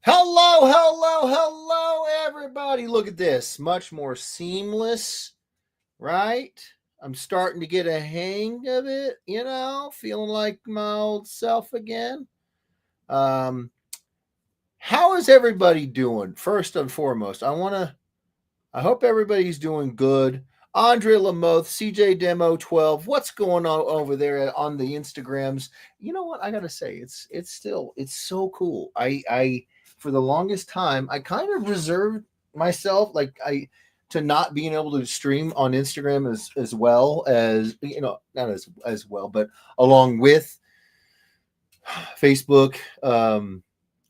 Hello, everybody. Look at this. Much more seamless, right? I'm starting to get a hang of it, feeling like my old self again. Um, how is everybody doing? First and foremost, I hope everybody's doing good. Andre Lamoth, CJ Demo 12. What's going on over there on the Instagrams? You know what? I gotta say, it's so cool. I for the longest time I kind of reserved myself to not being able to stream on Instagram as well as not as well, but along with Facebook.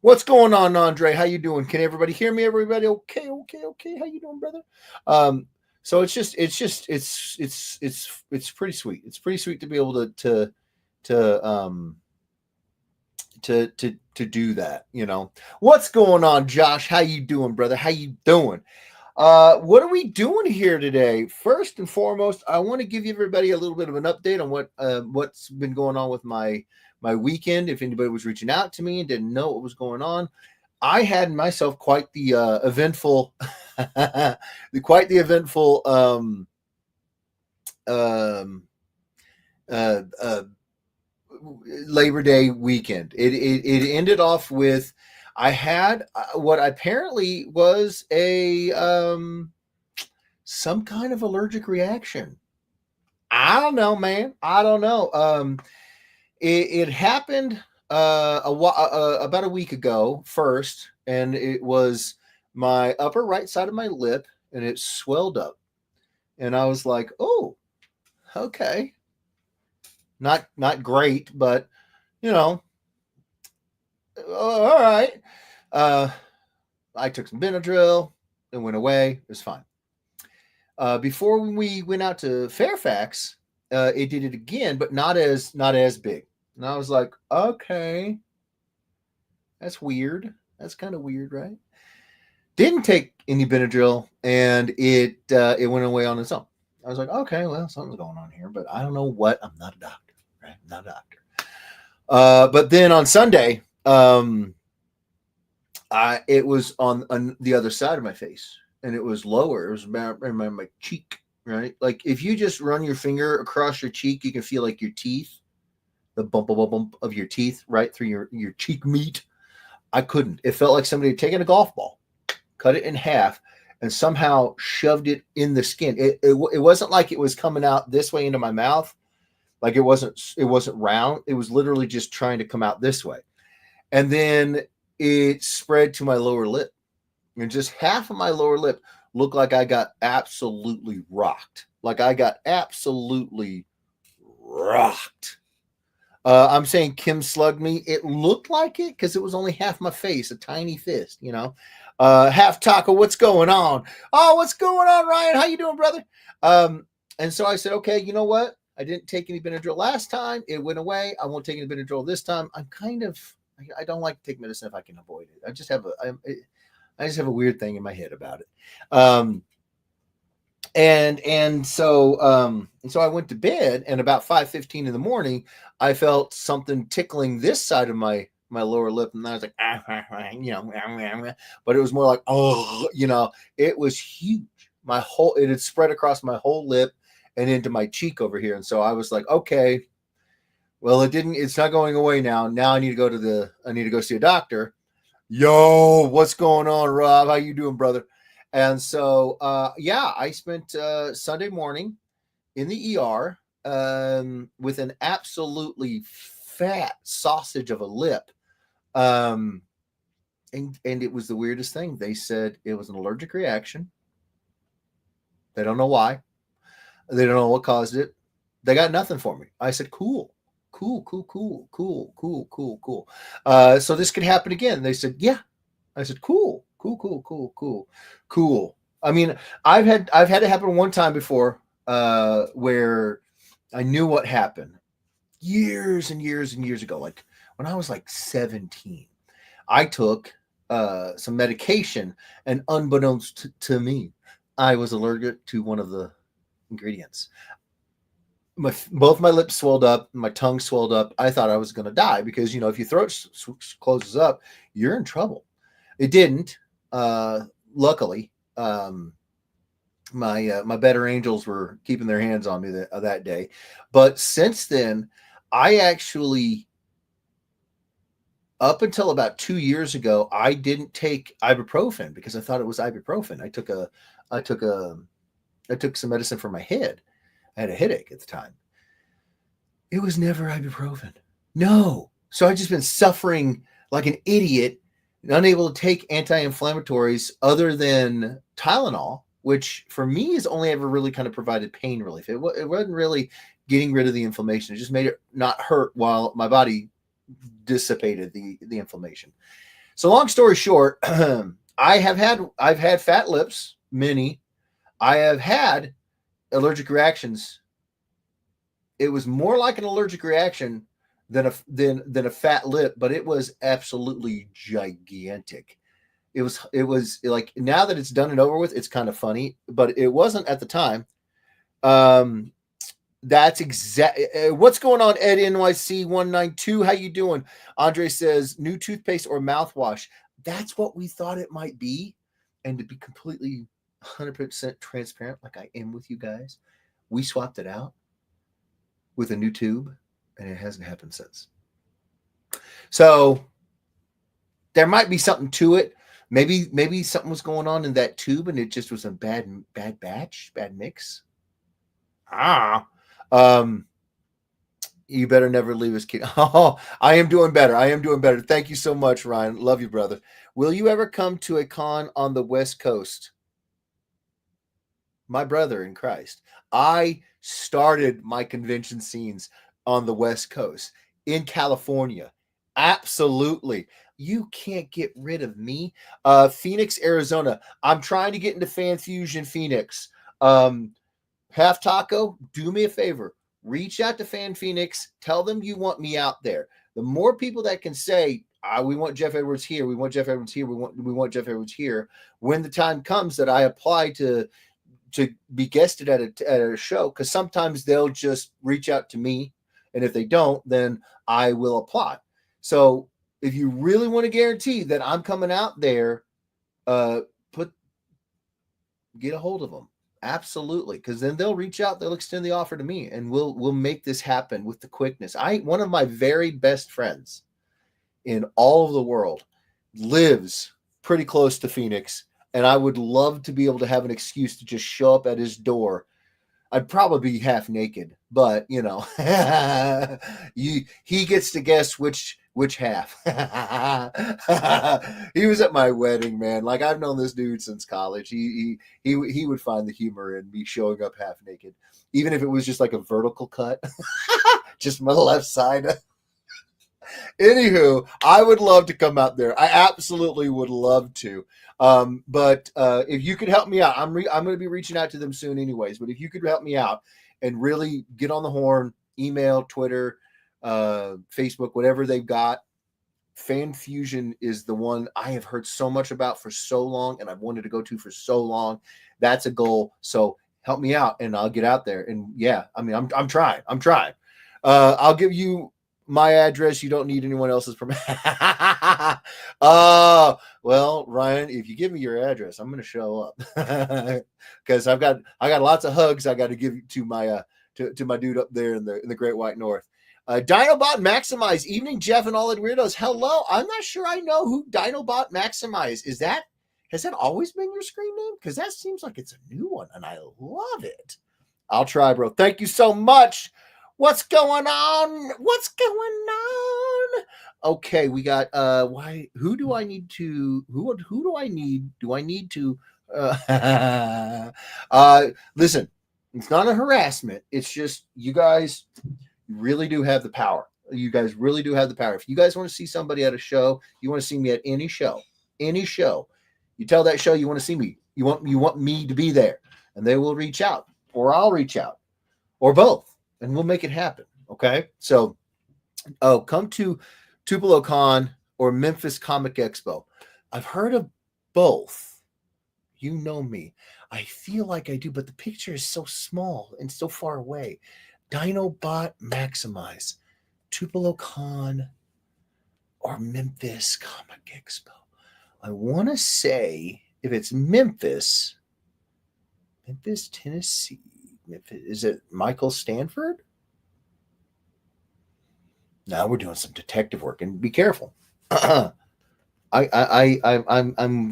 What's going on, Andre? How you doing? Can everybody hear me? Everybody, okay. How you doing, brother? Um, so it's pretty sweet. It's pretty sweet to be able to to do that. What's going on, Josh? How you doing, brother? How you doing? What are we doing here today? First and foremost, I want to give everybody a little bit of an update on what's been going on with my weekend. If anybody was reaching out to me and didn't know what was going on, I had myself quite the eventful, quite the eventful uh, uh, Labor Day weekend. It ended off with I had what apparently was a some kind of allergic reaction. I don't know, man. I don't know. It happened about a week ago first, and it was my upper right side of my lip, and it swelled up, and I was like, "Oh, okay, not great, but you know, all right." Uh, I took some Benadryl, it went away. It was fine. Before we went out to Fairfax, it did it again, but not as big. And I was like, okay, that's weird. That's kind of weird, right? Didn't take any Benadryl, and it went away on its own. I was like, okay, well, something's going on here, but I don't know what. I'm not a doctor, right? I'm not a doctor. But then on Sunday, it was on the other side of my face, and it was lower. It was about in my cheek, right? Like if you just run your finger across your cheek, you can feel like your teeth, the bump of your teeth, right through your cheek meat. I couldn't. It felt like somebody had taken a golf ball, cut it in half, and somehow shoved it in the skin. It wasn't like it was coming out this way into my mouth. Like it wasn't round. It was literally just trying to come out this way. And then it spread to my lower lip. And just half of my lower lip looked like I got absolutely rocked. Like I got absolutely rocked. I'm saying Kim slugged me. It looked like it because it was only half my face, a tiny fist. Half taco. What's going on? Oh, what's going on, Ryan? How you doing, brother? And so I said, okay, you know what? I didn't take any Benadryl last time. It went away. I won't take any Benadryl this time. I don't like to take medicine if I can avoid it. I just have a weird thing in my head about it. And so I went to bed, and about 5:15 in the morning, I felt something tickling this side of my lower lip, and I was like, but it was more like, oh, it was huge. It had spread across my whole lip and into my cheek over here, and so I was like, okay, well, it's not going away now. Now I need to go see a doctor. Yo, what's going on, Rob? How you doing, brother? And so, I spent Sunday morning in the ER with an absolutely fat sausage of a lip. And it was the weirdest thing. They said it was an allergic reaction. They don't know why. They don't know what caused it. They got nothing for me. I said, cool. So this could happen again. They said, yeah. I said, cool. I mean, I've had it happen one time before, where I knew what happened years and years and years ago. Like when I was like 17, I took some medication, and unbeknownst to me, I was allergic to one of the ingredients. Both my lips swelled up, my tongue swelled up. I thought I was going to die because if your throat closes up, you're in trouble. It didn't. Luckily, my better angels were keeping their hands on me that day. But since then, I actually, up until about 2 years ago, I didn't take ibuprofen because I thought it was ibuprofen. I took a, I took some medicine for my head. I had a headache at the time. It was never ibuprofen. No. So I've just been suffering like an idiot, unable to take anti-inflammatories other than Tylenol, which for me has only ever really kind of provided pain relief. It wasn't really getting rid of the inflammation. It just made it not hurt while my body dissipated the inflammation. So long story short, I've had fat lips, many. I have had allergic reactions. It was more like an allergic reaction than a fat lip, but it was absolutely gigantic. It was like, now that it's done and over with, it's kind of funny, but it wasn't at the time. Um, that's exact. What's going on, Ed NYC 192? How you doing? Andre says new toothpaste or mouthwash. That's what we thought it might be, and to be completely 100% transparent, like I am with you guys, we swapped it out with a new tube, and it hasn't happened since. So there might be something to it. Maybe something was going on in that tube, and it just was a bad batch, bad mix. You better never leave us, kid. Oh, I am doing better. I am doing better. Thank you so much, Ryan. Love you, brother. Will you ever come to a con on the West Coast? My brother in Christ. I started my convention scenes on the West Coast in California. Absolutely. You can't get rid of me. Phoenix, Arizona. I'm trying to get into Fan Fusion Phoenix. Half Taco, do me a favor. Reach out to Fan Phoenix. Tell them you want me out there. The more people that can say, we want Jeff Edwards here. We want Jeff Edwards here. We want Jeff Edwards here. When the time comes that I apply to be guested at a show, because sometimes they'll just reach out to me, and if they don't, then I will apply. So if you really want to guarantee that I'm coming out there, get a hold of them. Absolutely, because then they'll reach out, they'll extend the offer to me, and we'll make this happen with the quickness. One of my very best friends in all of the world lives pretty close to Phoenix, and I would love to be able to have an excuse to just show up at his door. I'd probably be half naked, but he gets to guess which half. He was at my wedding, man. Like, I've known this dude since college. He would find the humor in me showing up half naked, even if it was just like a vertical cut, just my left side. Anywho, I would love to come out there. I absolutely would love to. But if you could help me out, I'm going to be reaching out to them soon anyways. But if you could help me out and really get on the horn, email, Twitter, Facebook, whatever they've got, Fan Fusion is the one I have heard so much about for so long, and I've wanted to go to for so long. That's a goal. So help me out, and I'll get out there. And yeah, I mean, I'm trying. I'll give you my address. You don't need anyone else's permission. Well, Ryan, if you give me your address, I'm going to show up because I got lots of hugs I got to give to my to my dude up there in the Great White North. Dinobot Maximize, evening, Jeff and all the weirdos. Hello, I'm not sure I know who Dinobot Maximize is. Has that always been your screen name? Because that seems like it's a new one, and I love it. I'll try, bro. Thank you so much. What's going on? Okay, we got who do I need to listen, it's not a harassment. It's just you guys really do have the power. You guys really do have the power. If you guys want to see somebody at a show, you want to see me at any show, you tell that show you want to see me. You want me to be there, and they will reach out, or I'll reach out, or both, and we'll make it happen. Okay. So come to Tupelo Con or Memphis Comic Expo. I've heard of both. You know me. I feel like I do, but the picture is so small and so far away. Dinobot Maximize, Tupelo Con, or Memphis Comic Expo. I want to say if it's Memphis, Tennessee. Memphis, is it Michael Stanford? Now we're doing some detective work, and be careful. I'm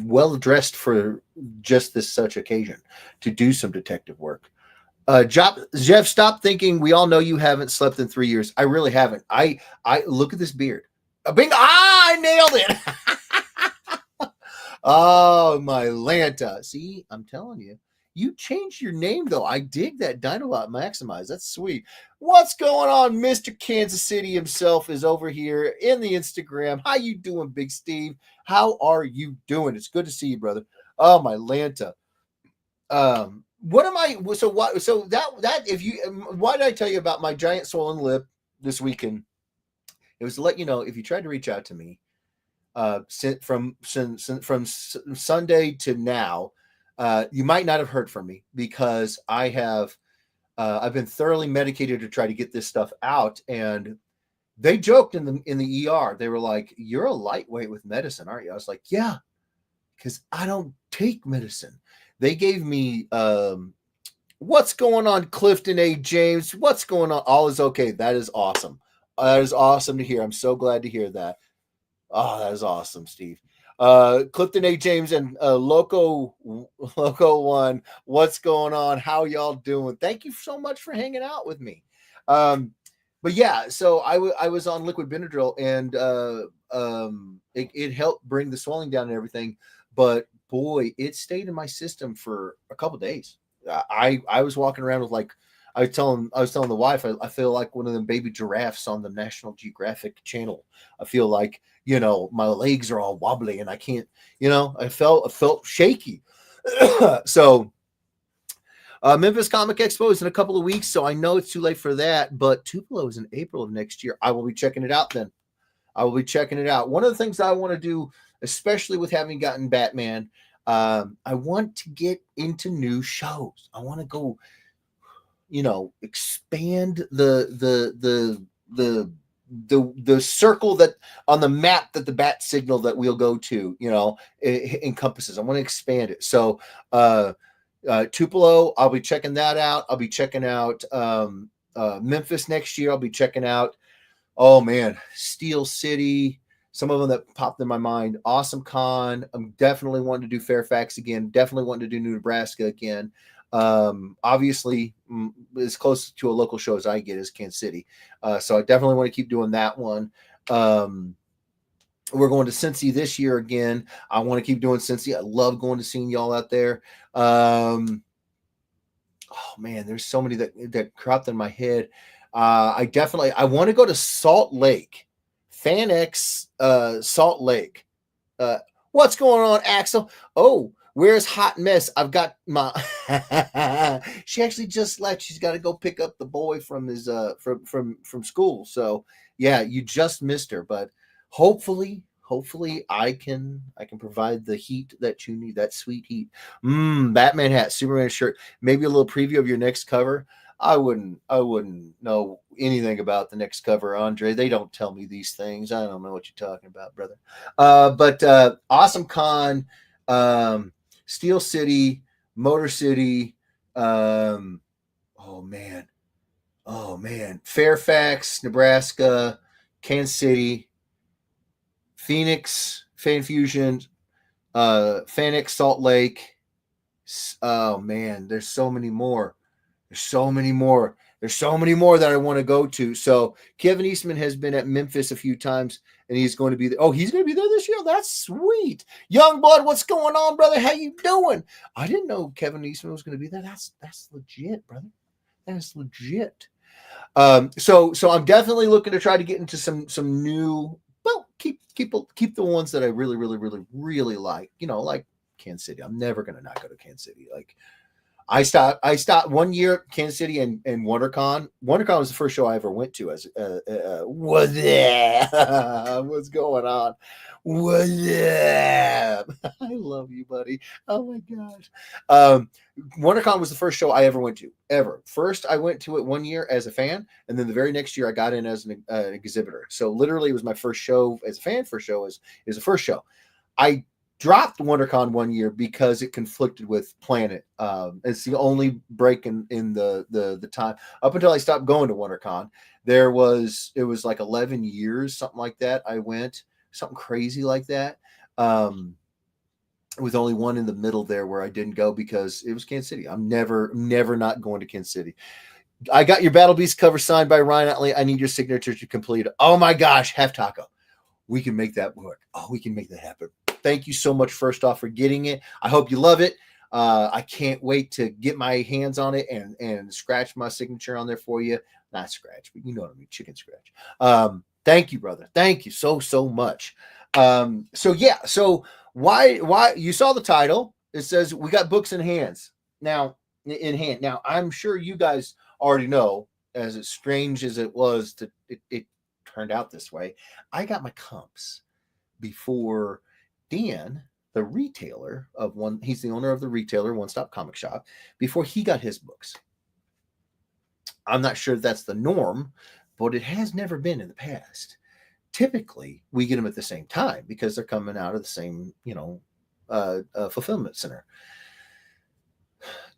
well dressed for just this such occasion to do some detective work. Jeff, stop thinking. We all know you haven't slept in 3 years. I really haven't. I look at this beard. Bing! I nailed it. Oh, my Lanta. See, I'm telling you. You changed your name though. I dig that Dinobot Maximize. That's sweet. What's going on? Mr. Kansas City himself is over here in the Instagram. How you doing, Big Steve? How are you doing? It's good to see you, brother. Oh, my Lanta. What am I? So what? So that if you, why did I tell you about my giant swollen lip this weekend? It was to let you know if you tried to reach out to me, from Sunday to now, you might not have heard from me because I've been thoroughly medicated to try to get this stuff out, and they joked in the ER. They were like, "You're a lightweight with medicine, aren't you?" I was like, "Yeah, because I don't take medicine." They gave me what's going on, Clifton A. James? What's going on? All is okay. That is awesome. That is awesome to hear. I'm so glad to hear that. Oh, that is awesome, Steve. Clifton A. James and Loco One. What's going on? How y'all doing? Thank you so much for hanging out with me. But yeah, so I was on liquid Benadryl, and it helped bring the swelling down and everything. But boy, it stayed in my system for a couple days. I was walking around with like I was telling the wife I feel like one of them baby giraffes on the National Geographic channel. I feel like, my legs are all wobbly and I can't, I felt shaky. So Memphis Comic Expo is in a couple of weeks, so I know it's too late for that, but Tupelo is in April of next year. I will be checking it out then. I will be checking it out. One of the things I want to do, especially with having gotten Batman, I want to get into new shows. I want to go, expand the circle that on the map that the bat signal that we'll go to, it encompasses. I want to expand it. So, Tupelo, I'll be checking that out. I'll be checking out Memphis next year. I'll be checking out, oh man, Steel City. Some of them that popped in my mind. Awesome Con. I'm definitely wanting to do Fairfax again. Definitely wanting to do New Nebraska again. Obviously, as close to a local show as I get is Kansas City. So I definitely want to keep doing that one. We're going to Cincy this year again. I want to keep doing Cincy. I love going to seeing y'all out there. Oh man, there's so many that cropped in my head. I want to go to Salt Lake, FanX, Salt Lake. What's going on, Axel? Oh, where's Hot Mess? I've got my. She actually just left. She's got to go pick up the boy from his from school. So yeah, you just missed her, but hopefully I can provide the heat that you need, that sweet heat. Batman hat, Superman shirt, maybe a little preview of your next cover. I wouldn't know anything about the next cover, Andre. They don't tell me these things. I don't know what you're talking about, brother. But Awesome Con, Steel City, Motor City, oh man, Fairfax, Nebraska, Kansas City, Phoenix, Fan Fusion, FanX, Salt Lake. Oh man, there's so many more. There's so many more that I want to go to. So Kevin Eastman has been at Memphis a few times, and he's going to be there. Oh, he's going to be there this year. That's sweet. Young blood, what's going on, brother? How you doing? I didn't know Kevin Eastman was going to be there. That's legit, brother. That's legit. So I'm definitely looking to try to get into some new. Well, keep the ones that I really, really, really, really like. Like Kansas City. I'm never going to not go to Kansas City. Like. I stopped 1 year at Kansas City and WonderCon. WonderCon was the first show I ever went to. As what's going on? What's up? I love you, buddy. Oh my gosh. WonderCon was the first show I ever went to, ever. First, I went to it 1 year as a fan, and then the very next year I got in as an exhibitor. So literally, it was my first show as a fan. First show is the first show. I dropped WonderCon one year because it conflicted with Planet. It's the only break in the time up until I stopped going to WonderCon. It was like 11 years, something like that. I went something crazy like that. With only one in the middle there where I didn't go because it was Kansas City. I'm never not going to Kansas City. I got your Battle Beast cover signed by Ryan Utley. I need your signature to complete it. Oh my gosh, Half Taco. We can make that work. Oh, we can make that happen. Thank you so much, first off, for getting it. I hope you love it. I can't wait to get my hands on it and scratch my signature on there for you. Not scratch, but you know what I mean, chicken scratch. Thank you, brother. Thank you so much. So why you saw the title? It says we got books in hands now. In hand. Now, I'm sure you guys already know, as strange as it was, it turned out this way. I got my comps before Dan, the retailer of one. He's the owner of the retailer One Stop Comic Shop. Before he got his books, I'm not sure if that's the norm, but it has never been in the past. Typically, we get them at the same time because they're coming out of the same, fulfillment center.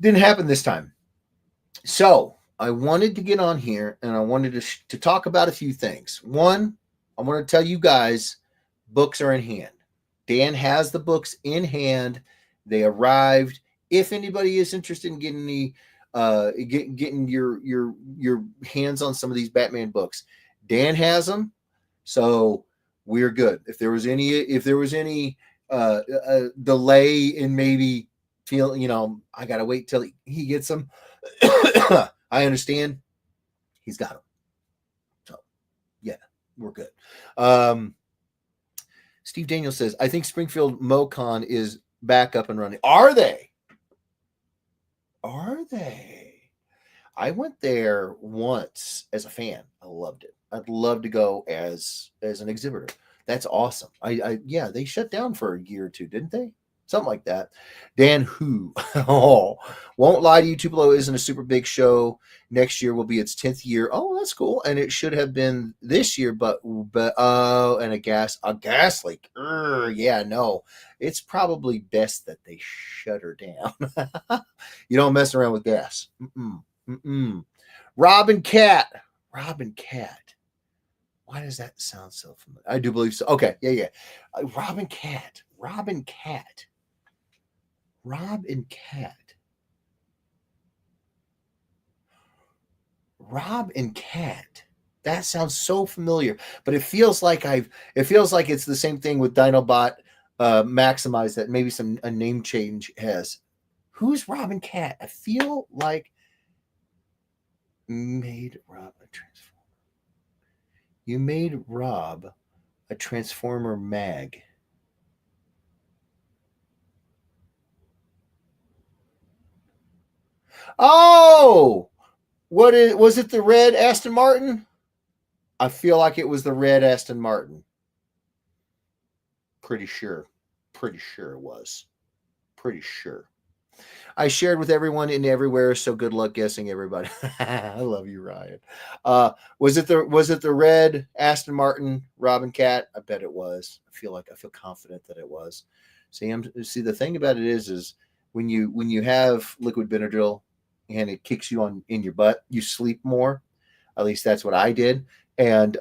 Didn't happen this time. So I wanted to get on here and I wanted to talk about a few things. One, I want to tell you guys, books are in hand. Dan has the books in hand. They arrived. If anybody is interested in getting getting your hands on some of these Batman books, Dan has them. So we're good. If there was any delay in maybe I gotta wait till he gets them. I understand. He's got them. So yeah, we're good. Steve Daniel says, I think Springfield MoCon is back up and running. Are they? I went there once as a fan. I loved it. I'd love to go as an exhibitor. That's awesome. Yeah, they shut down for a year or two, didn't they? Something like that. Dan Who. Oh, won't lie to you, Tupelo isn't a super big show. Next year will be its 10th year. Oh, that's cool. And it should have been this year, but and a gas leak. Yeah, no. It's probably best that they shut her down. You don't mess around with gas. Robin Cat. Why does that sound so familiar? I do believe so. Okay, yeah. Robin Cat. Rob and Cat. That sounds so familiar, but it feels like it's the same thing with Dinobot Maximize that maybe a name change has. Who's Robin Cat? I feel like made Rob a Transformer. You made Rob a Transformer mag. Oh, was it the red Aston Martin? I feel like it was the red Aston Martin. Pretty sure it was. Pretty sure. I shared with everyone in everywhere, so good luck guessing, everybody. I love you, Ryan. Was it the red Aston Martin Robin Cat? I bet it was. I feel confident that it was. See, the thing about it is when you have liquid Benadryl and it kicks you in your butt, you sleep more. At least that's what I did. And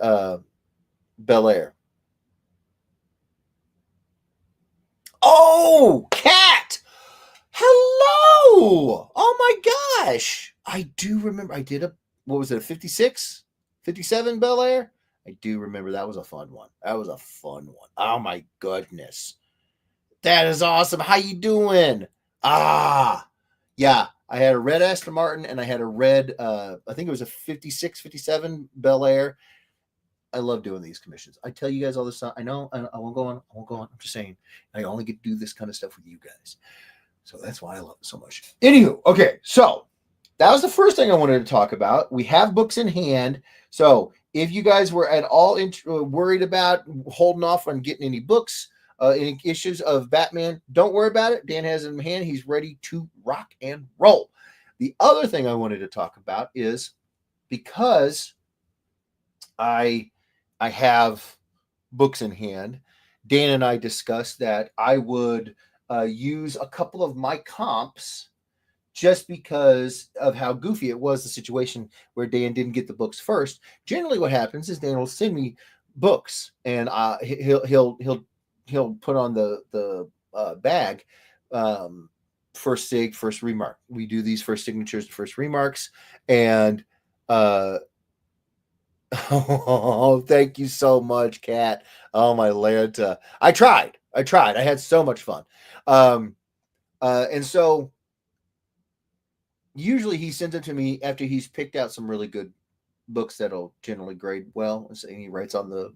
Bel Air. Oh, Cat! Hello! Oh my gosh! I do remember. I did what was it? A 56, 57 Bel Air. I do remember that was a fun one. Oh my goodness, that is awesome. How you doing? Yeah. I had a red Aston Martin and I had a red, I think it was a 56, 57 Bel Air. I love doing these commissions. I tell you guys all this stuff. I know I won't go on. I'm just saying, I only get to do this kind of stuff with you guys. So that's why I love it so much. Anywho, okay. So that was the first thing I wanted to talk about. We have books in hand. So if you guys were at all worried about holding off on getting any books, any issues of Batman, don't worry about it. Dan has it in hand. He's ready to rock and roll. The other thing I wanted to talk about is because I have books in hand, Dan and I discussed that I would use a couple of my comps just because of how goofy it was, the situation where Dan didn't get the books first. Generally, what happens is Dan will send me books, and he'll put on the bag, first sig, first remark. We do these first signatures, first remarks, and oh, thank you so much, Kat. Oh my Lanta. I tried. I had so much fun. And so usually he sends it to me after he's picked out some really good books that'll generally grade well. And he writes on the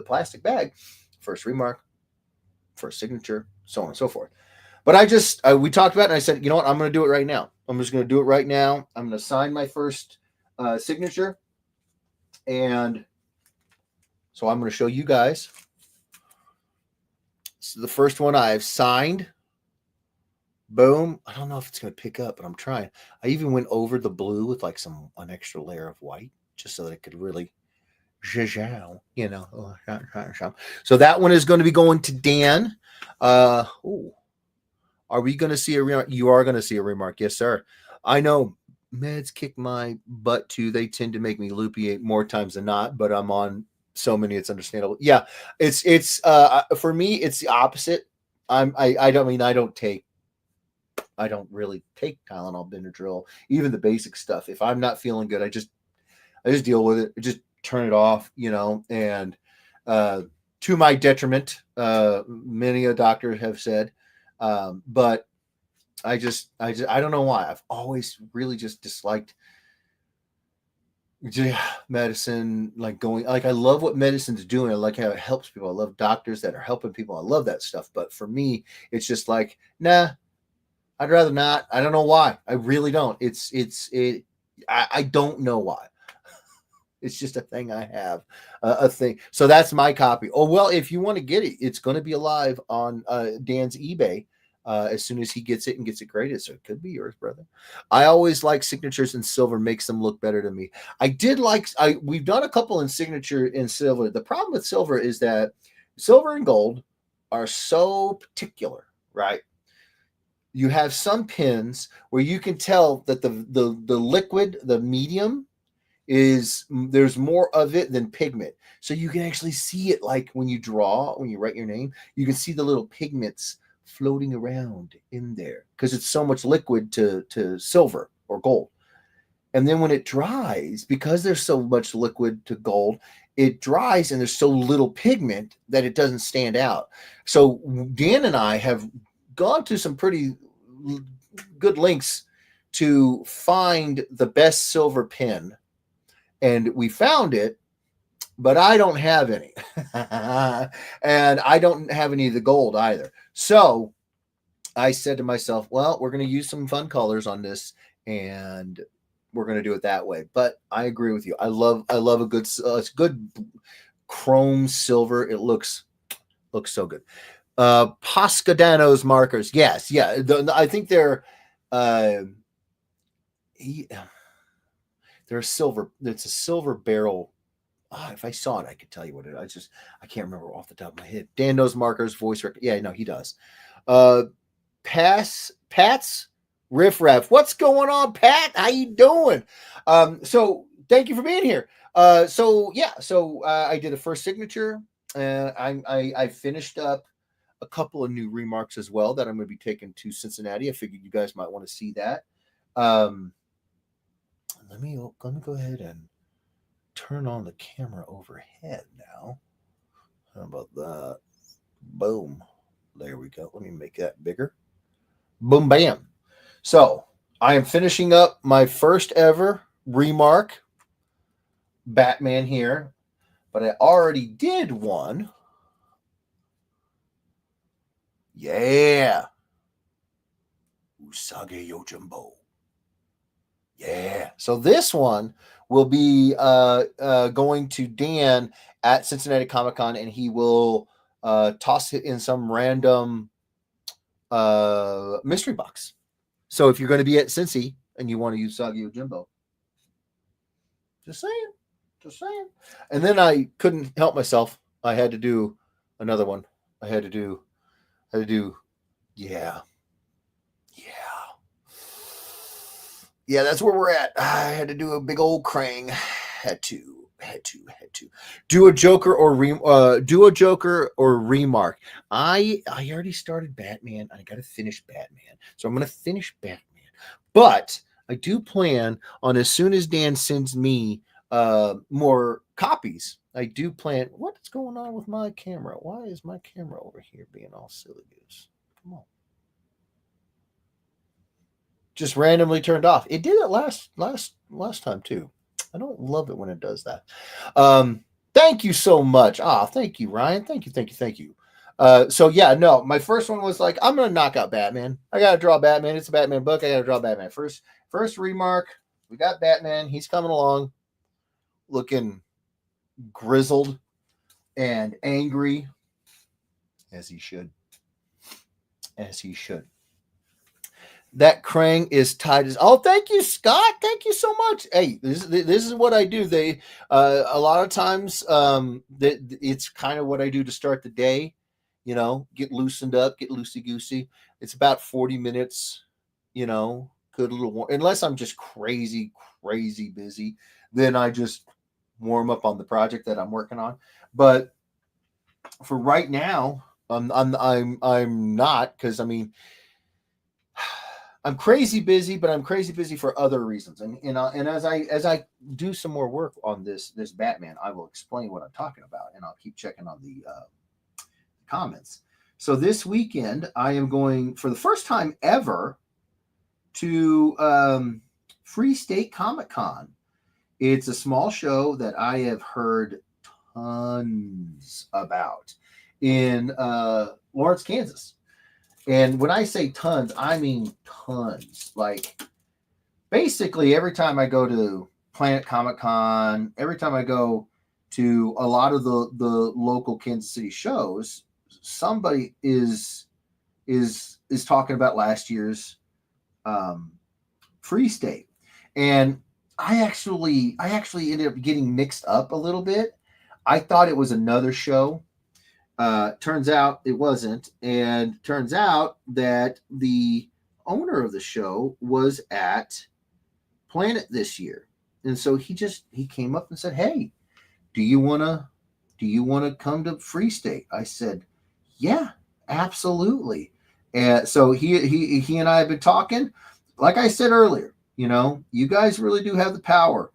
plastic bag, first remark, first signature, so on and so forth. But we talked about it, and I said, you know what, I'm going to do it right now. I'm just going to do it right now. I'm going to sign my first signature. And so I'm going to show you guys. This is the first one I've signed. Boom. I don't know if it's going to pick up, but I'm trying. I even went over the blue with like an extra layer of white just so that it could really, you know. So that one is going to be going to Dan. Are we going to see a remark? You are going to see a remark. Yes, sir. I know meds kick my butt too. They tend to make me loopy more times than not, but I'm on so many, it's understandable. Yeah. It's for me, it's the opposite. I don't really take Tylenol, Benadryl, even the basic stuff. If I'm not feeling good, I just deal with it. I just turn it off, you know, and to my detriment, many a doctor have said, but I don't know why. I've always really just disliked medicine, like I love what medicine's doing. I like how it helps people. I love doctors that are helping people. I love that stuff. But for me, it's just like, nah, I'd rather not. I don't know why. I really don't. I don't know why. It's just a thing I have, a thing. So that's my copy. Oh, well, if you want to get it, it's going to be alive on Dan's eBay as soon as he gets it and gets it graded. So it could be yours, brother. I always like signatures in silver, makes them look better to me. We've done a couple in signature in silver. The problem with silver is that silver and gold are so particular, right? You have some pins where you can tell that the liquid, the medium, there's more of it than pigment. So you can actually see it, like when you write your name, you can see the little pigments floating around in there because it's so much liquid to silver or gold. And then when it dries, because there's so much liquid to gold, it dries and there's so little pigment that it doesn't stand out. So Dan and I have gone to some pretty good lengths to find the best silver pin, and we found it, but I don't have any. And I don't have any of the gold either. So I said to myself, well, we're going to use some fun colors on this, and we're going to do it that way. But I agree with you. I love a good, it's good chrome silver. It looks so good. Poscadano's markers. Yes. Yeah. I think they're silver. It's a silver barrel. If I saw it, I could tell you what it is. I can't remember off the top of my head. Dan knows markers, voice rec. Yeah, no, he does. Pat's Riff Raff. What's going on, Pat? How you doing? So thank you for being here. So I did a first signature. I finished up a couple of new remarks as well that I'm going to be taking to Cincinnati. I figured you guys might want to see that. Let me go ahead and turn on the camera overhead now. How about that? Boom. There we go. Let me make that bigger. Boom, bam. So I am finishing up my first ever remark Batman here, but I already did one. Yeah. Usagi Yojimbo. Yeah. So this one will be going to Dan at Cincinnati Comic-Con, and he will toss it in some random mystery box. So if you're going to be at Cincy and you want to use Usagi Yojimbo, just saying. And then I couldn't help myself. I had to do Another one. I had to do. Yeah, yeah, yeah. That's where we're at. I had to do a big old Krang. Had to do a do a Joker or remark. I already started Batman. I got to finish Batman, so I'm gonna finish Batman. But I do plan on, as soon as Dan sends me more copies, I do plan. What's going on with my camera? Why is my camera over here being all silly goose? Come on. Just randomly turned off. It did it last time too. I don't love it when it does that. Thank you so much. Thank you, Ryan. Thank you. So yeah, no, my first one was like, I'm gonna knock out Batman. I gotta draw Batman. It's a Batman book. I gotta draw Batman. First remark. We got Batman. He's coming along, looking grizzled and angry, as he should. As he should. That Krang is tied as. Oh, thank you, Scott. Thank you so much. Hey, this is what I do. They a lot of times it's kind of what I do to start the day. You know, get loosened up, get loosey goosey. It's about 40 minutes. You know, good little unless I'm just crazy busy, then I just warm up on the project that I'm working on. But for right now, I'm not, because I mean, I'm crazy busy, but I'm crazy busy for other reasons. And as I do some more work on this Batman, I will explain what I'm talking about, and I'll keep checking on the comments. So this weekend, I am going for the first time ever to Free State Comic Con. It's a small show that I have heard tons about in Lawrence, Kansas. And when I say tons, I mean tons. Like, basically, every time I go to Planet Comic Con, every time I go to a lot of the local Kansas City shows, somebody is talking about last year's Free State. And I actually ended up getting mixed up a little bit. I thought it was another show. Turns out it wasn't, and turns out that the owner of the show was at Planet this year, and so he came up and said, "Hey, do you wanna come to Free State?" I said, "Yeah, absolutely." And so he and I have been talking. Like I said earlier, you know, you guys really do have the power.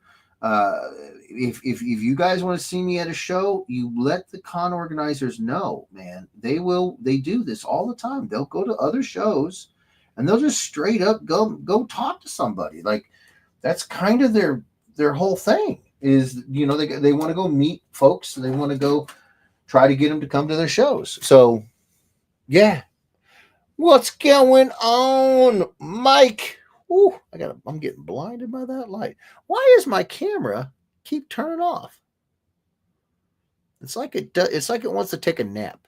If you guys want to see me at a show, you let the con organizers know, man. They do this all the time. They'll go to other shows and they'll just straight up go talk to somebody. Like, that's kind of their whole thing is, you know, they want to go meet folks and they want to go try to get them to come to their shows. So yeah. What's going on, Mike? Ooh, I'm getting blinded by that light. Why is my camera keep turning off? It's like it's like it wants to take a nap.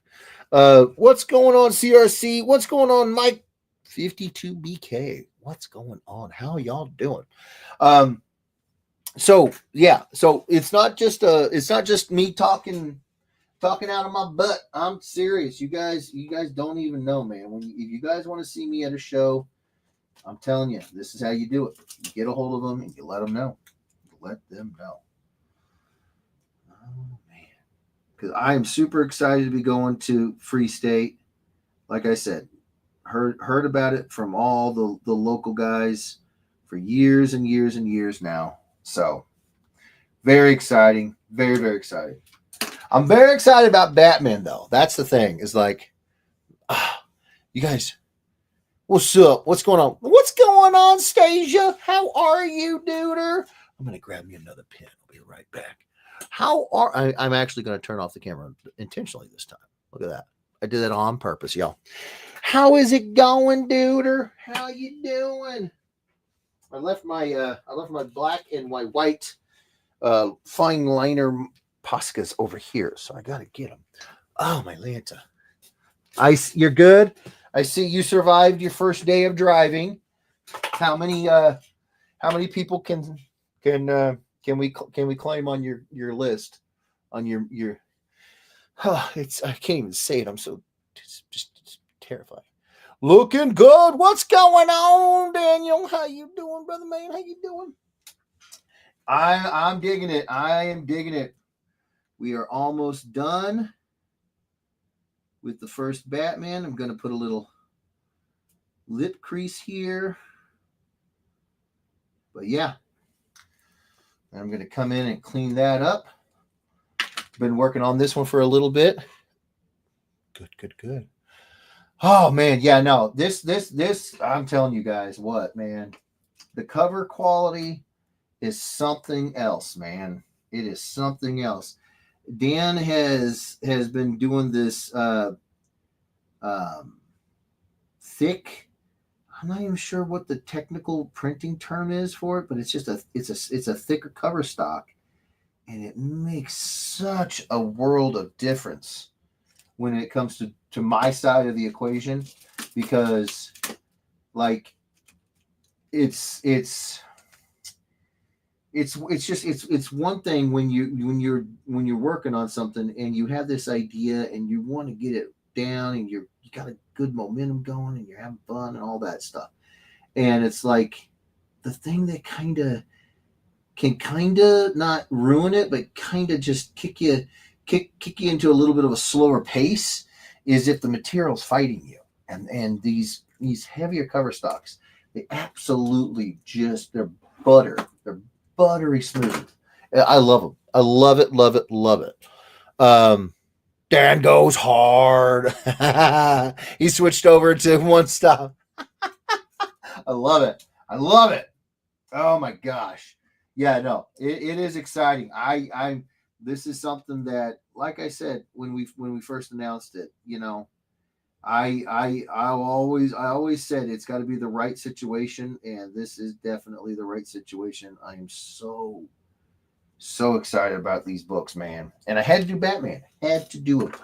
What's going on, CRC? What's going on, Mike? 52BK. What's going on? How y'all doing? So yeah, so it's not just me talking out of my butt. I'm serious. You guys don't even know, man. If you guys want to see me at a show, I'm telling you, this is how you do it. You get a hold of them and you let them know. Let them know. Oh man, because I am super excited to be going to Free State. Like I said, heard about it from all the local guys for years and years and years now. So very exciting, very exciting. I'm very excited about Batman, though. That's the thing. Is like, you guys, what's up? What's going on? What's going on, Stasia? How are you, duder? I'm gonna grab me another pen. I'll be right back. I'm actually gonna turn off the camera intentionally this time. Look at that. I did that on purpose, y'all. How is it going, duder? How you doing? I left my black and my white fine liner Poscas over here, so I gotta get them. Oh, my Lanta. You're good. I see you survived your first day of driving. How many people can we claim on your list, on your I can't even say it. I'm so just terrified. Looking good. What's going on, Daniel? How you doing, brother man? How you doing? I'm digging it. I am digging it. We are almost done with the first Batman. I'm going to put a little lip crease here. But yeah, I'm going to come in and clean that up. Been working on this one for a little bit. Good. Oh man, yeah, no. This I'm telling you guys what, man. The cover quality is something else, man. It is something else. Dan has been doing this thick. I'm not even sure what the technical printing term is for it, but it's just it's a thicker cover stock, and it makes such a world of difference when it comes to my side of the equation, because like it's one thing when you're working on something and you have this idea and you want to get it down and you got a good momentum going and you're having fun and all that stuff, and it's like the thing that can not ruin it but kind of just kick you into a little bit of a slower pace is if the material's fighting you, and these heavier cover stocks, they absolutely just they're buttery smooth. I love them. I love it. Dan goes hard. He switched over to one stop. I love it. Oh my gosh. Yeah, no, it is exciting. I'm this is something that, like I said, when we first announced it, I always said it's got to be the right situation, and this is definitely the right situation. I am so excited about these books, man. And I had to do Batman. Had to do it.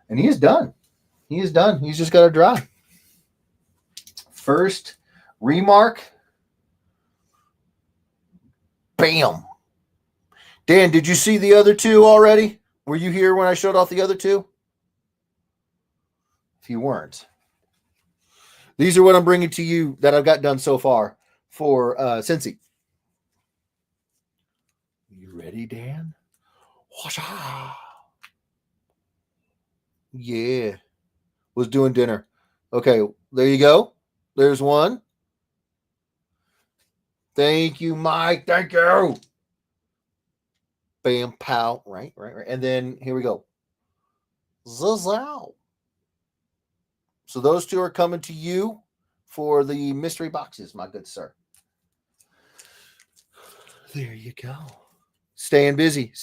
And he is done. He's just got to dry. First remark. Bam. Dan, did you see the other two already? Were you here when I showed off the other two? If you weren't, these are what I'm bringing to you that I've got done so far for Cincy. You ready, Dan? Yeah. Was doing dinner. Okay, there you go. There's one. Thank you, Mike. Thank you. Bam, pow. Right. And then here we go. Zazow. So those two are coming to you for the mystery boxes, my good sir. There you go. Staying busy.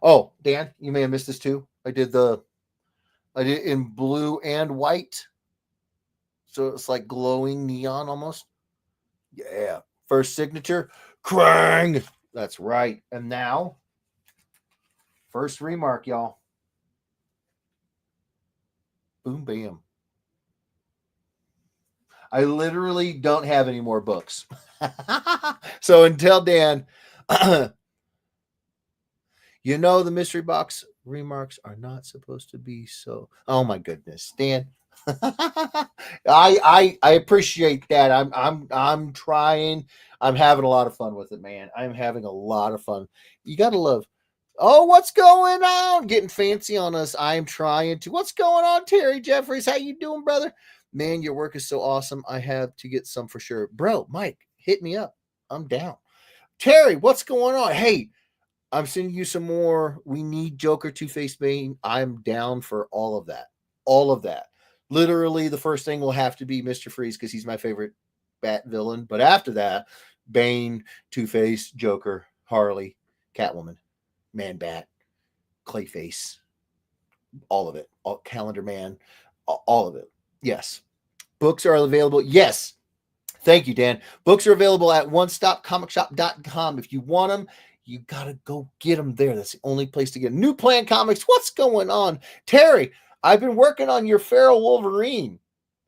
Oh, Dan, you may have missed this too. I did in blue and white. So it's like glowing neon almost. Yeah. First signature, Krang. That's right. And now, first remark, y'all. Boom, bam. I literally don't have any more books. So until Dan, the mystery box remarks are not supposed to be so. Oh my goodness, Dan. I appreciate that. I'm trying. I'm having a lot of fun with it, man. I'm having a lot of fun. You gotta love. Oh, what's going on? Getting fancy on us. I'm trying to. What's going on, Terry Jeffries? How you doing, brother? Man, your work is so awesome. I have to get some for sure. Bro, Mike, hit me up. I'm down. Terry, what's going on? Hey, I'm sending you some more. We need Joker, Two-Face, Bane. I'm down for all of that. All of that. Literally, the first thing will have to be Mr. Freeze because he's my favorite Bat villain. But after that, Bane, Two-Face, Joker, Harley, Catwoman, Man-Bat, Clayface, all of it. Calendar Man, all of it. Yes. Books are available. Yes. Thank you, Dan. Books are available at onestopcomicshop.com. If you want them, you got to go get them there. That's the only place to get them. New Plan Comics. What's going on? Terry, I've been working on your Feral Wolverine.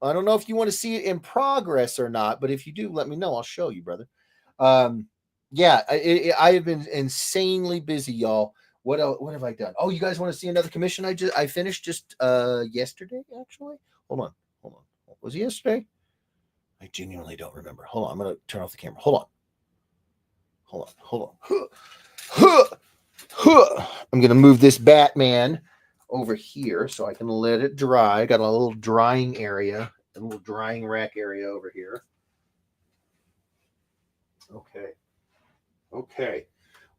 I don't know if you want to see it in progress or not, but if you do, let me know. I'll show you, brother. I have been insanely busy, y'all, What else? What have I done? Oh, you guys want to see another commission? I finished just yesterday, actually. Hold on. Was it yesterday? I genuinely don't remember. Hold on. I'm gonna turn off the camera. Hold on. I'm gonna move this Batman over here so I can let it dry. Got a little drying area, a little drying rack area over here. Okay.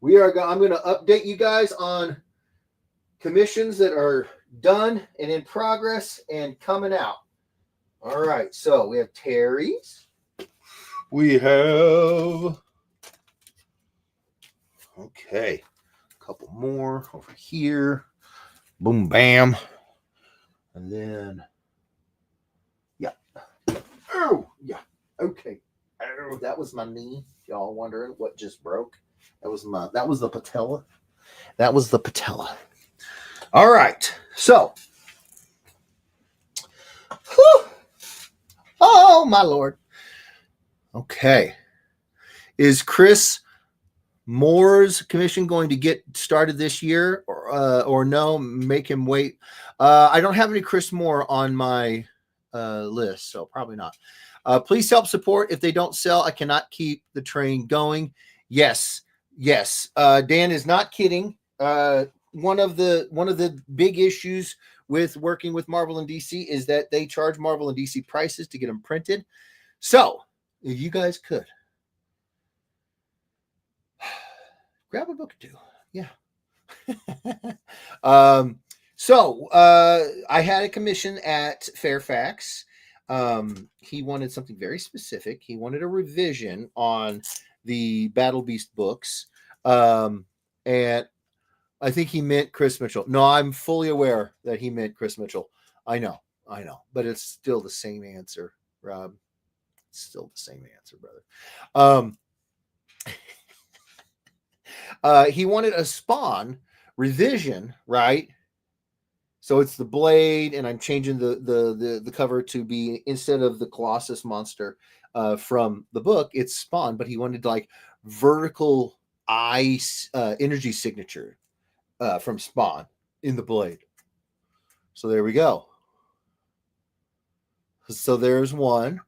I'm going to update you guys on commissions that are done and in progress and coming out. All right. So we have Terry's. We have. Okay. A couple more over here. Boom, bam. And then. Yeah. Oh, yeah. Okay. Oh, that was my knee. Y'all wondering what just broke? That was the patella. That was the patella. All right. So. Whew. Oh, my Lord. Okay. Is Chris Moore's commission going to get started this year or no? Make him wait. I don't have any Chris Moore on my list, so probably not. Please help support. If they don't sell, I cannot keep the train going. Yes. Dan is not kidding. One of the big issues with working with Marvel and DC is that they charge Marvel and DC prices to get them printed. So if you guys could grab a book or two. Yeah. So I had a commission at Fairfax. He wanted something very specific. He wanted a revision on the Battle Beast books. And I think he meant Chris Mitchell. No, I'm fully aware that he meant Chris Mitchell. I know, but it's still the same answer, Rob. It's still the same answer, brother. He wanted a Spawn revision, right? So it's the Blade, and I'm changing the cover to be, instead of the Colossus monster from the book, it's Spawn, but he wanted like vertical eye energy signature from Spawn in the Blade. So there we go. So there's one.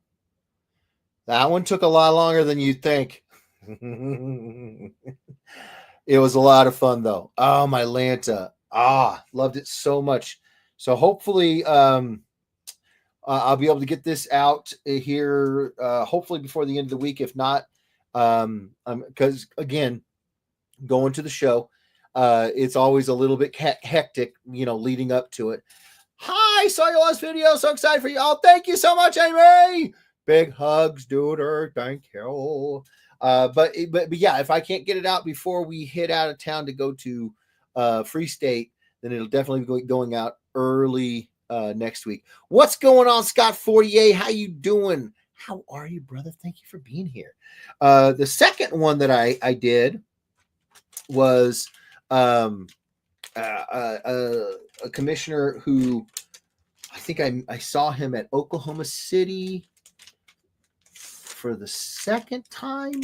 That one took a lot longer than you'd think. It was a lot of fun, though. Oh, my Lanta. Loved it so much. So hopefully I'll be able to get this out here hopefully before the end of the week. If not, because, again, going to the show, it's always a little bit hectic, leading up to it. Hi, saw your last video. So excited for you. Oh, thank you so much, Amy. Big hugs, dude. Thank you. But yeah, if I can't get it out before we head out of town to go to Free State, then it'll definitely be going out early next week. What's going on, Scott 48? How you doing? How are you, brother? Thank you for being here. The second one that I did was a commissioner who I think I saw him at Oklahoma City for the second time,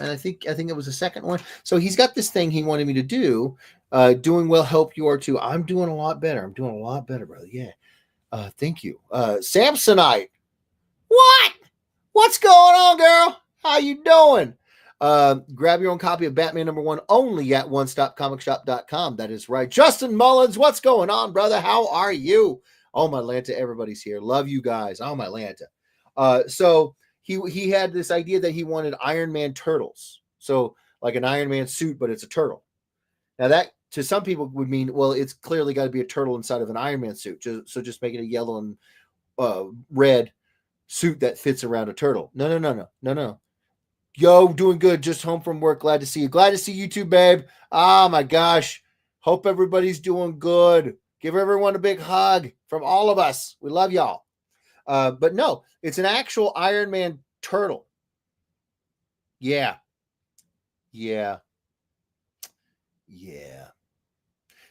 and I think it was the second one. So he's got this thing he wanted me to do. Doing well, help you are too. I'm doing a lot better. I'm doing a lot better, brother. Yeah. Thank you. Samsonite. What's going on, girl? How you doing? Grab your own copy of Batman #1 only at onestopcomicshop.com. That is right. Justin Mullins, what's going on, brother? How are you? Oh, my Lanta, everybody's here. Love you guys. Oh, my Lanta. So he had this idea that he wanted Iron Man turtles. So like an Iron Man suit, but it's a turtle. Now that to some people would mean, well, it's clearly got to be a turtle inside of an Iron Man suit. So just make it a yellow and red suit that fits around a turtle. No. Yo, doing good. Just home from work. Glad to see you. Glad to see you too, babe. Oh my gosh. Hope everybody's doing good. Give everyone a big hug from all of us. We love y'all. But no, it's an actual Iron Man turtle. Yeah.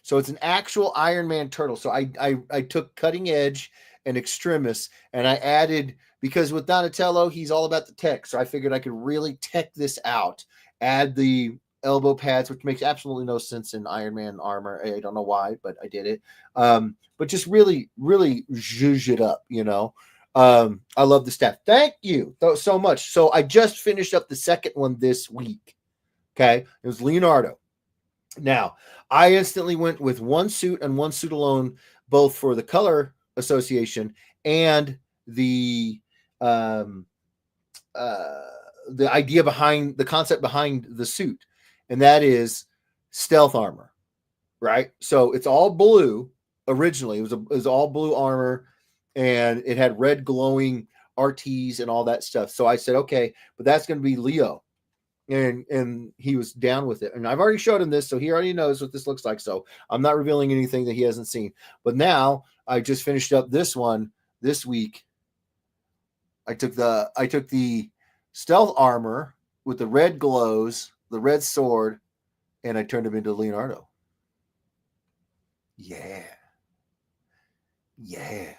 So it's an actual Iron Man turtle. So I took Cutting Edge and Extremis, and I added, because with Donatello, he's all about the tech. So I figured I could really tech this out, add the elbow pads, which makes absolutely no sense in Iron Man armor. I don't know why, but I did it. But just really, really zhuzh it up, you know. I love the staff. Thank you so much. So I just finished up the second one this week. Okay. It was Leonardo. Now, I instantly went with one suit and one suit alone, both for the color association and the um the idea behind the concept behind the suit, and that is stealth armor, right? So it's all blue originally. It was all blue armor, and it had red glowing RTs and all that stuff. So I said, okay, but that's going to be Leo, and he was down with it. And I've already showed him this, so he already knows what this looks like. So I'm not revealing anything that he hasn't seen. But now I just finished up this one this week. I took the stealth armor with the red glows, the red sword, and I turned him into Leonardo. Yeah. Yeah.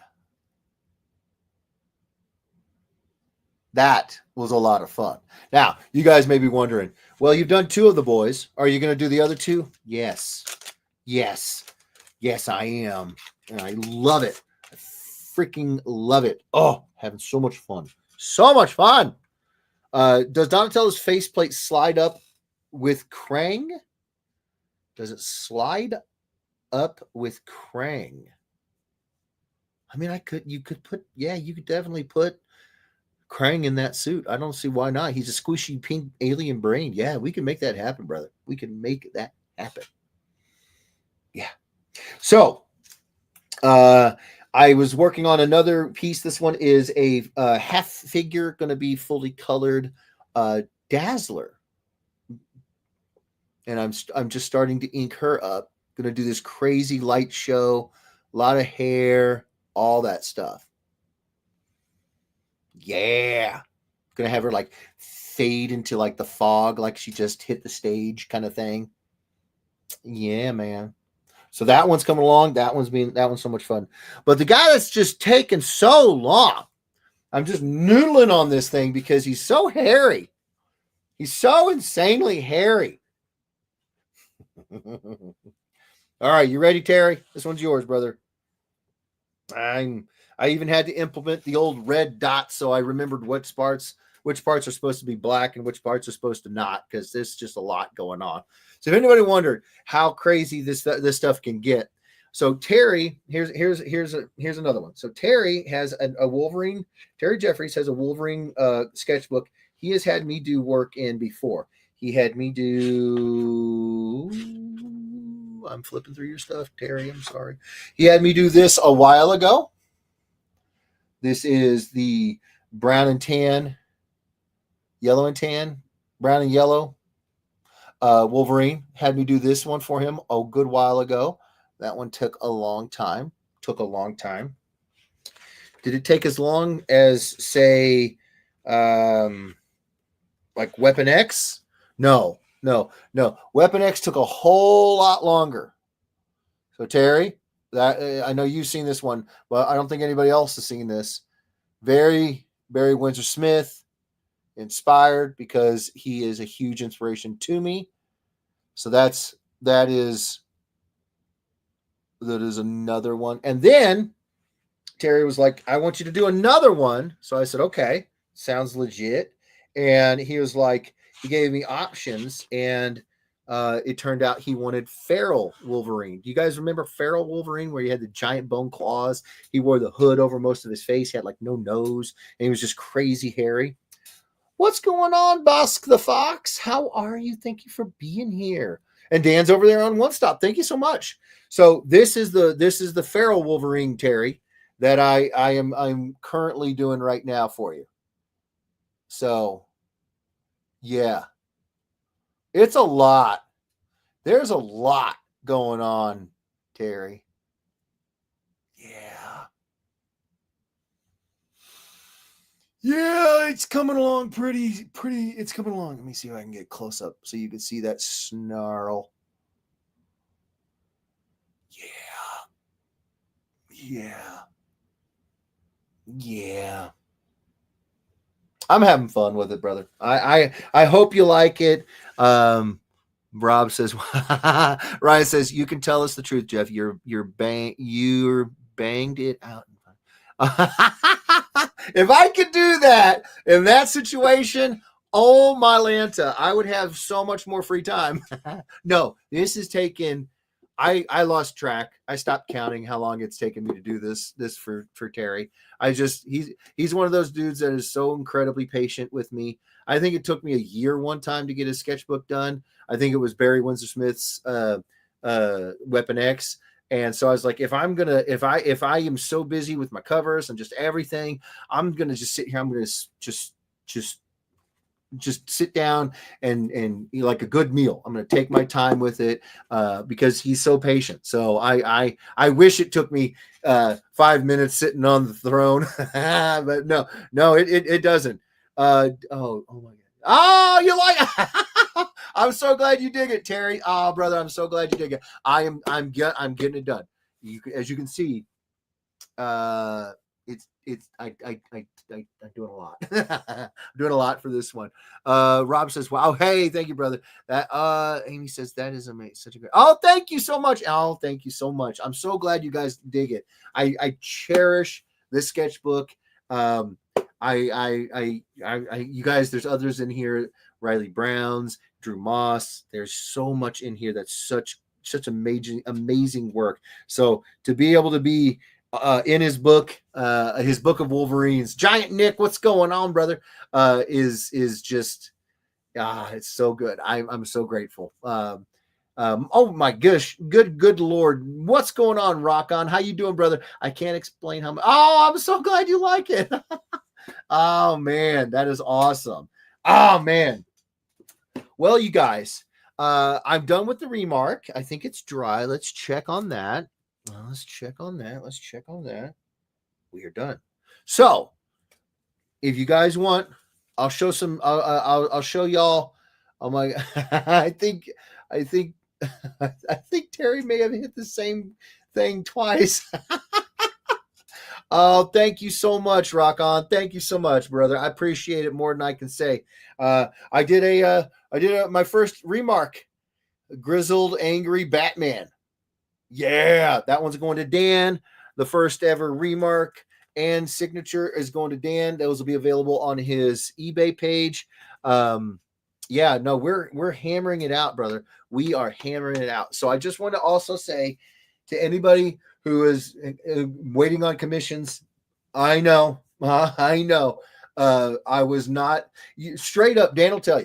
That was a lot of fun. Now, you guys may be wondering, well, you've done 2 of the boys. Are you going to do the other 2? Yes. Yes. Yes, I am. And I love it. I freaking love it. Oh, having so much fun. So much fun. Does Donatello's faceplate slide up with Krang? Does it slide up with Krang? I mean, you could definitely put Krang in that suit. I don't see why not. He's a squishy pink alien brain. Yeah, we can make that happen, brother. We can make that happen. Yeah. So, I was working on another piece. This one is a half figure, going to be fully colored Dazzler, and I'm just starting to ink her up. Going to do this crazy light show, a lot of hair, all that stuff. Yeah, going to have her like fade into like the fog, like she just hit the stage, kind of thing. Yeah, man. So that one's coming along. That one's so much fun. But the guy that's just taken so long, I'm just noodling on this thing because he's so hairy. He's so insanely hairy. All right, you ready, Terry? This one's yours, brother. I even had to implement the old red dots so I remembered which parts are supposed to be black and which parts are supposed to not, because there's just a lot going on. So if anybody wondered how crazy this stuff can get, so Terry, here's another one. So Terry has a Wolverine. Terry Jeffries has a Wolverine sketchbook. He has had me do work in before. He had me do. I'm flipping through your stuff, Terry. I'm sorry. He had me do this a while ago. This is the brown and tan, yellow and tan, brown and yellow. Wolverine had me do this one for him a good while ago. That one took a long time. Did it take as long as, say, like Weapon X? No. Weapon X took a whole lot longer. So Terry, that I know you've seen this one, but I don't think anybody else has seen this. Barry Windsor Smith inspired, because he is a huge inspiration to me. So that is another one. And then Terry was like, I want you to do another one. So I said, okay, sounds legit. And he was like, he gave me options, and it turned out he wanted feral Wolverine. Do you guys remember feral Wolverine, where he had the giant bone claws? He wore the hood over most of his face. He had like no nose, and he was just crazy hairy. What's going on, Busk the Fox? How are you? Thank you for being here. And Dan's over there on One Stop. Thank you so much. So this is the feral Wolverine, Terry, that I'm currently doing right now for you. So yeah, it's a lot. There's a lot going on, Terry. Yeah, it's coming along pretty. It's coming along. Let me see if I can get close up so you can see that snarl. Yeah. I'm having fun with it, brother. I hope you like it. Rob says, Ryan says, you can tell us the truth, Jeff. You're banged it out. If I could do that in that situation, oh my Lanta, I would have so much more free time. No, this is taken. I lost track. I stopped counting how long it's taken me to do this for Terry. He's one of those dudes that is so incredibly patient with me. I think it took me a year one time to get his sketchbook done. I think it was Barry Windsor Smith's Weapon X. And so I was like, if I am so busy with my covers and just everything, I'm gonna just sit here. I'm gonna just sit down and eat like a good meal. I'm gonna take my time with it because he's so patient. So I wish it took me 5 minutes sitting on the throne, but no, it doesn't. Oh my god. Oh, you like? I'm so glad you dig it, Terry. Oh, brother, I'm so glad you dig it. I'm getting it done. As you can see, I'm doing a lot. I'm doing a lot for this one. Rob says, "Wow, hey, thank you, brother." That Amy says that is amazing, such a great. Oh, thank you so much. Oh, thank you so much. I'm so glad you guys dig it. I cherish this sketchbook. You guys, there's others in here. Riley Brown's, Drew Moss. There's so much in here that's such amazing work. So to be able to be in his book of Wolverines, Giant Nick, what's going on, brother? Is just it's so good. I'm so grateful. Oh my gosh, good Lord, what's going on, Rock On? How you doing, brother? I can't explain how much. Oh, I'm so glad you like it. Oh man, that is awesome. Oh man. Well, you guys, I'm done with the remark. I think it's dry. Let's check on that. Let's check on that. We are done. So, if you guys want, I'll show some. I'll show y'all. Oh my! I think Terry may have hit the same thing twice. Oh, thank you so much, Rock On. Thank you so much, brother. I appreciate it more than I can say. I did my first remark, grizzled, angry Batman. Yeah, that one's going to Dan. The first ever remark and signature is going to Dan. Those will be available on his eBay page. Yeah, no, we're hammering it out, brother. We are hammering it out. So I just want to also say to anybody who is waiting on commissions, I know. I was not straight up. Dan will tell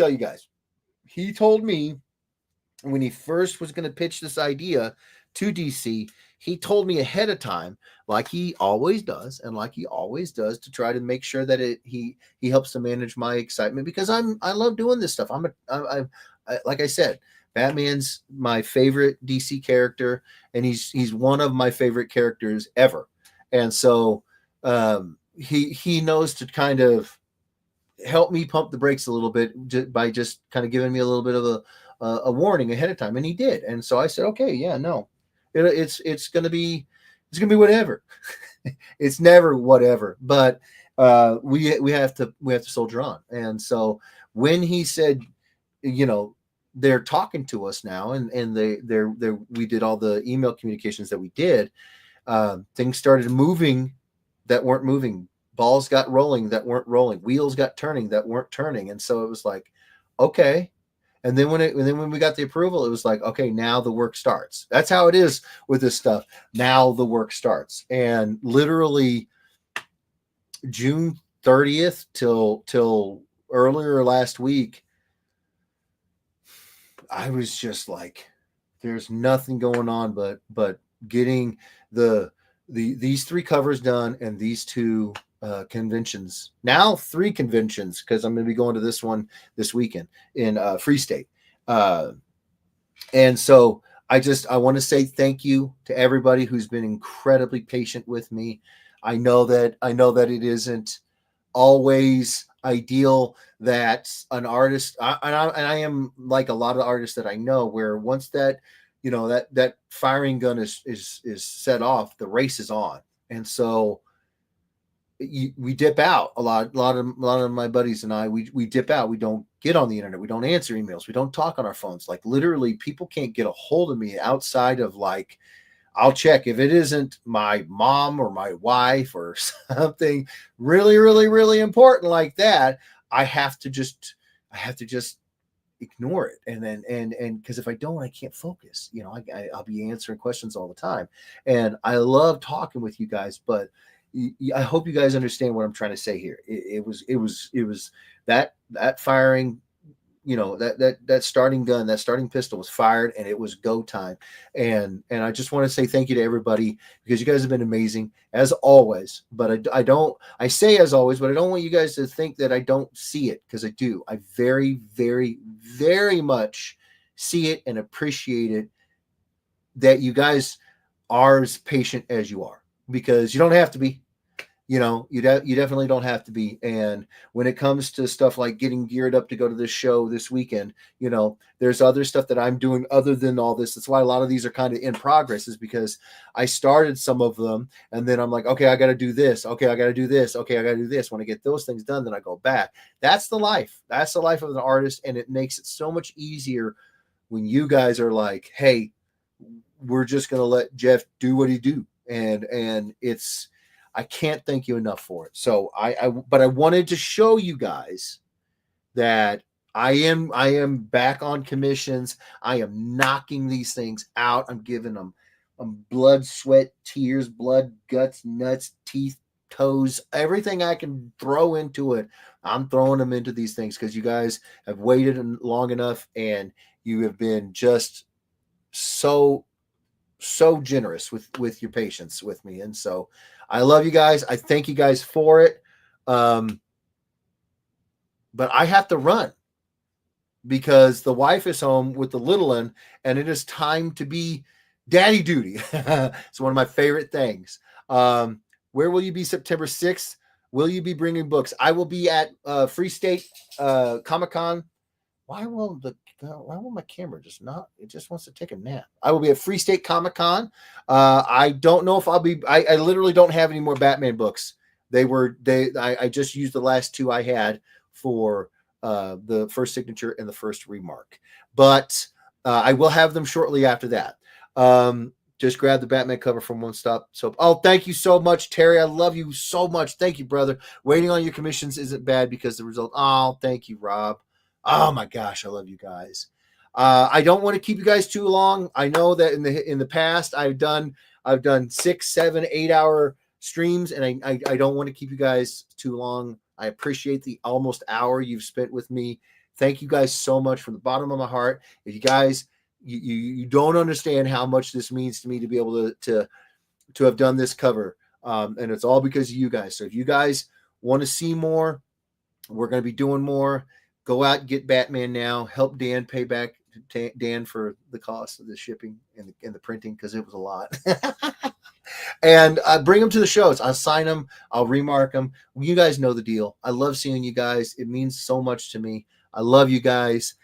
you guys. He told me when he first was going to pitch this idea to DC, he told me ahead of time, like he always does, to try to make sure that he helps to manage my excitement because I love doing this stuff. I like I said, Batman's my favorite DC character, and he's one of my favorite characters ever, and so he knows to kind of help me pump the brakes a little bit by just kind of giving me a little bit of a warning ahead of time, and he did. And so I said, okay, yeah, no, it's gonna be whatever. It's never whatever, but we have to soldier on. And so when he said, they're talking to us now, and we did all the email communications that we did. Things started moving that weren't moving. Balls got rolling that weren't rolling. Wheels got turning that weren't turning. And so it was like, okay. And then when we got the approval, it was like, okay, now the work starts. That's how it is with this stuff. Now the work starts. And literally June 30th till earlier last week, I was just like, there's nothing going on but getting these 3 covers done and these 2 conventions. Now 3 conventions, because I'm going to be going to this one this weekend in Free State. And so I want to say thank you to everybody who's been incredibly patient with me. I know that it isn't always ideal that an artist, I am like a lot of artists that I know, where once that that firing gun is set off, the race is on. And so we dip out a lot of my buddies and I, we dip out. We don't get on the internet. We don't answer emails. We don't talk on our phones. Like literally, people can't get a hold of me outside of like, I'll check if it isn't my mom or my wife or something really, really, really important like that. I have to just ignore it. And then, and because if I don't, I can't focus. You know, I'll be answering questions all the time. And I love talking with you guys, but I hope you guys understand what I'm trying to say here. It was that firing, you know, that starting gun, that starting pistol was fired, and it was go time. And I just want to say thank you to everybody, because you guys have been amazing as always. But I say as always, but I don't want you guys to think that I don't see it, because I do. I very, very, very much see it and appreciate it, that you guys are as patient as you are, because you don't have to be. You know, you definitely don't have to be. And when it comes to stuff like getting geared up to go to this show this weekend, you know, there's other stuff that I'm doing other than all this. That's why a lot of these are kind of in progress, is because I started some of them and then I'm like, okay, I got to do this. Okay, I got to do this. Okay, I got to do this. When I get those things done, then I go back. That's the life. That's the life of an artist. And it makes it so much easier when you guys are like, hey, we're just going to let Jeff do what he do. And it's, I can't thank you enough for it. So but I wanted to show you guys that I am back on commissions. I am knocking these things out. I'm giving them blood, sweat, tears, blood, guts, nuts, teeth, toes, everything I can throw into it. I'm throwing them into these things because you guys have waited long enough, and you have been just so generous with your patience with me. And so I love you guys. I thank you guys for it. But I have to run because the wife is home with the little one, and it is time to be daddy duty. It's one of my favorite things. Where will you be September 6th? Will you be bringing books? I will be at Free State Comic-Con. Why will my camera just not? It just wants to take a nap. I will be at Free State Comic-Con. I don't know if I'll be. I literally don't have any more Batman books. I just used the last two I had for the first signature and the first remark. But I will have them shortly after that. Just grab the Batman cover from One Stop Soap. Oh, thank you so much, Terry. I love you so much. Thank you, brother. Waiting on your commissions isn't bad because the result. Oh, thank you, Rob. Oh my gosh, I love you guys. I don't want to keep you guys too long. I know that in the past I've done 6, 7, 8 hour streams, and I don't want to keep you guys too long. I appreciate the almost hour you've spent with me. Thank you guys so much from the bottom of my heart. If you guys you don't understand how much this means to me to be able to have done this cover, and it's all because of you guys. So if you guys want to see more, we're going to be doing more. Go out and get Batman now. Help Dan pay back Dan for the cost of the shipping and the printing, because it was a lot. And bring them to the shows. I'll sign them. I'll remark them. You guys know the deal. I love seeing you guys. It means so much to me. I love you guys.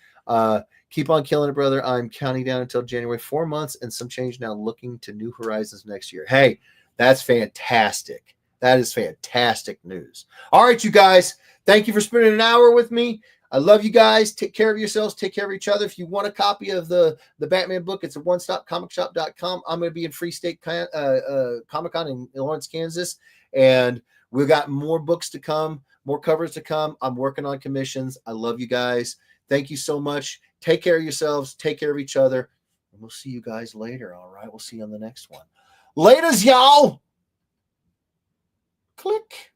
Keep on killing it, brother. I'm counting down until January. 4 months and some change now, looking to new horizons next year. Hey, that's fantastic. That is fantastic news. All right, you guys. Thank you for spending an hour with me. I love you guys. Take care of yourselves. Take care of each other. If you want a copy of the Batman book, it's at onestopcomicshop.com. I'm going to be in Free State Comic-Con in Lawrence, Kansas. And we've got more books to come, more covers to come. I'm working on commissions. I love you guys. Thank you so much. Take care of yourselves. Take care of each other. And we'll see you guys later. All right. We'll see you on the next one. Laters, y'all. Click.